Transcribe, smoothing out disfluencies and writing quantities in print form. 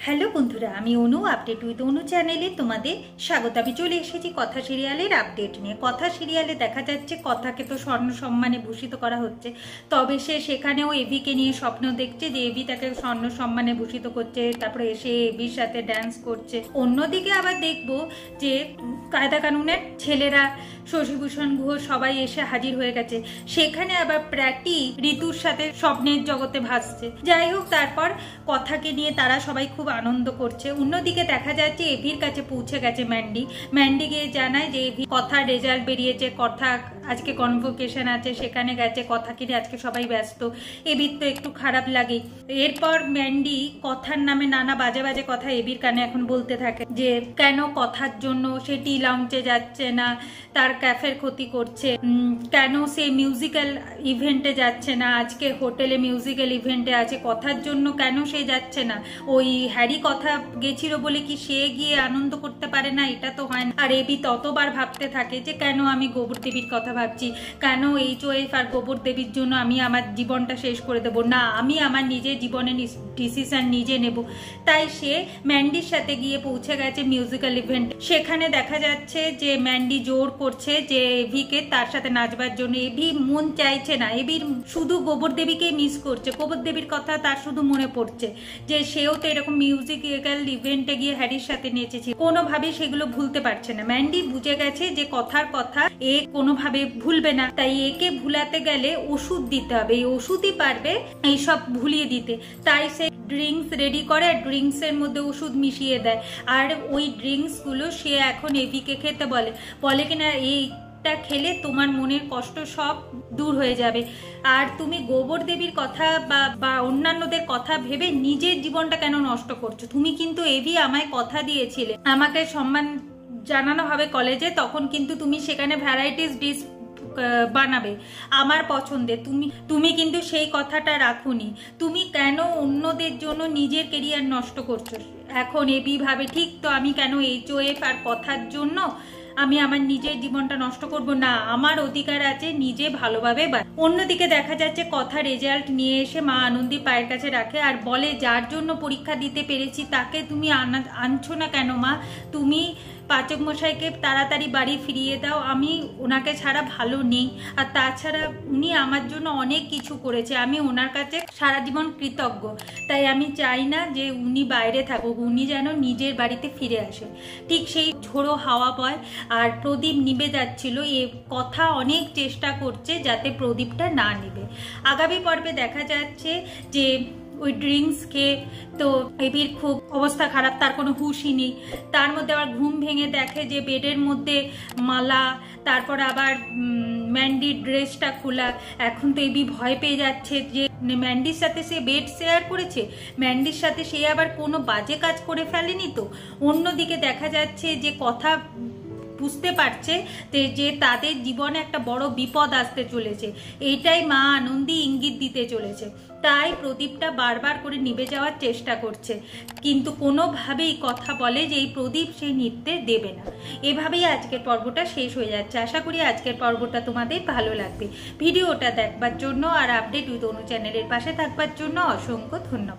Hello বন্ধুরা, আমি অনু update with অনু চ্যানেলে তোমাদের স্বাগত। আমি চলে এসেছি কথা সিরিয়ালের আপডেট নিয়ে। কথা সিরিয়ালে দেখা যাচ্ছে কথাকে তো স্বর্ণ সম্মানে ভূষিত করা হচ্ছে, তবে সেখানেও এভিকে নিয়ে স্বপ্ন দেখছে যে এভি তাকে স্বর্ণ সম্মানে ভূষিত করছে, তারপরে এসে এভির সাথে ড্যান্স করছে। অন্যদিকে আবার দেখবো যে কায়দা কানুনের ছেলেরা শশীভূষণ গুহ সবাই এসে হাজির হয়ে গেছে, সেখানে আবার প্র্যাটি ঋতুর সাথে স্বপ্নের জগতে ভাসছে। যাই হোক, তারপর কথাকে নিয়ে তারা সবাই খুব আনন্দ করছে। অন্যদিকে দেখা যাচ্ছে এভির কাছে পৌঁছে গেছে ম্যান্ডি গিয়ে জানায় যে এভি কথার রেজাল্ট বেরিয়েছে, কথা আজকে কনভোকেশন আছে, সেখানে গেছে। কথাকে নিয়ে আজকে সবাই ব্যস্ত, এভির তো একটু খারাপ লাগে। এরপর ম্যান্ডি কথার নামে নানা বাজে বাজে কথা এভির কানে এখন বলতে থাকে যে কেন কথার জন্য সে টি লাউঞ্জে যাচ্ছে না, তার ক্যাফের ক্ষতি করছে, কেন সে মিউজিক্যাল ইভেন্টে যাচ্ছে না, আজকে হোটেলে মিউজিক্যাল ইভেন্টে আছে, কথার জন্য কেন সে যাচ্ছে না। ওই হ্যারি কথা গেছিল বলে কি সে গিয়ে আনন্দ করতে পারে না? এটা তো হয় না। আর এভি ততবার ভাবতে থাকে যে কেন আমি গোবর দেবীর কথা ভাবছি, কেন HOF আর গোবর দেবীর জন্য আমি আমার জীবনটা শেষ করে দেবো না, আমি আমার নিজের জীবনের ডিসিশন নিজে নেব। তাই সে ম্যান্ডির সাথে গিয়ে পৌঁছে গেছে মিউজিক্যাল ইভেন্ট। সেখানে দেখা যাচ্ছে যে ম্যান্ডি জোর করছে যে এভিকে তার সাথে নাচবার জন্য। এভি মন চাইছে না, এভির শুধু গোবর দেবীকে মিস করছে, গোবর দেবীর কথা তার শুধু মনে পড়ছে যে সেও তো এরকম মিউজিক্যাল ইভেন্টে গিয়ে হ্যারির সাথে নেচেছে, কোনোভাবে সেগুলো ভুলতে পারছে না। ম্যান্ডি বুঝে গেছে যে কথার কথা এ কোনোভাবে ভুলবে না, তাই একে ভুলাতে গেলে ওষুধ দিতে হবে, এই ওষুধই পারবে এইসব ভুলিয়ে দিতে। তাই সে ড্রিঙ্কস রেডি করে, ড্রিঙ্কস এর মধ্যে ওষুধ মিশিয়ে দেয়, আর ওই ড্রিঙ্কস গুলো সে এখন এভিকে খেতে বলে কিনা এইটা খেলে তোমার মনের কষ্ট সব দূর হয়ে যাবে, আর তুমি গোবর দেবীর কথা বা অন্যান্যদের কথা ভেবে নিজের জীবনটা কেন নষ্ট করছো? তুমি কিন্তু এভি আমায় কথা দিয়েছিলে আমাকে সম্মান জানানো হবে কলেজে, তখন কিন্তু তুমি সেখানে ভ্যারাইটিস ডিশ বানাবে আমার পছন্দের, তুমি কিন্তু সেই কথাটা রাখুনি। তুমি কেন অন্যদের জন্য নিজের কেরিয়ার নষ্ট করছো? এখন এভি ভাবে ঠিক তো, আমি কেন HOF আর কথার জন্য আমি আমার নিজের জীবনটা নষ্ট করব না, আমার অধিকার আছে নিজে ভালোভাবে। অন্যদিকে দেখা যাচ্ছে কথা রেজাল্ট নিয়ে এসে মা আনন্দী পায়ের কাছে রাখে আর বলে যার জন্য পরীক্ষা দিতে পেরেছি তাকে তুমি আনছো না কেন মা? তুমি পাচক মশাইকে তাড়াতাড়ি বাড়ি ফিরিয়ে দাও, আমি ওনাকে ছাড়া ভালো নেই, আর তাছাড়া উনি আমার জন্য অনেক কিছু করেছে, আমি ওনার কাছে সারা জীবন কৃতজ্ঞ। তাই আমি চাই না যে উনি বাইরে থাকুক, উনি যেন নিজের বাড়িতে ফিরে আসে। ঠিক সেই ঝোড়ো হাওয়া বয় আর প্রদীপ নিভে যাচ্ছিল, এ কথা অনেক চেষ্টা করছে যাতে প্রদীপটা না নিবে। আগামী পর্বে দেখা যাচ্ছে যে ওই ড্রিঙ্কস খেয়ে তো এভির খুব অবস্থা খারাপ, তার কোনো হুশই নেই। তার মধ্যে আবার ঘুম ভেঙে দেখে যে বেডের মধ্যে মালা, তারপর আবার ম্যান্ডির ড্রেসটা খোলা। এখন তো এভি ভয় পেয়ে যাচ্ছে যে ম্যান্ডির সাথে সে বেড শেয়ার করেছে, ম্যান্ডির সাথে সে আবার কোনো বাজে কাজ করে ফেলেনি তো। অন্যদিকে দেখা যাচ্ছে যে কথা বুঝতে পারছে যে তাদের জীবনে একটা বড় বিপদ আসতে চলেছে, এইটাই মা আনন্দী ইঙ্গিত দিতে চলেছে। তাই প্রদীপটা বারবার করে নিভে যাওয়ার চেষ্টা করছে, কিন্তু কোনোভাবেই কথা বলে যে এই প্রদীপ সেই নিতে দেবে না। এভাবেই আজকের পর্বটা শেষ হয়ে যাচ্ছে। আশা করি আজকের পর্বটা তোমাদের ভালো লাগবে। ভিডিওটা দেখবার জন্য আর আপডেট উইথ অনু চ্যানেলের পাশে থাকবার জন্য অসংখ্য ধন্যবাদ।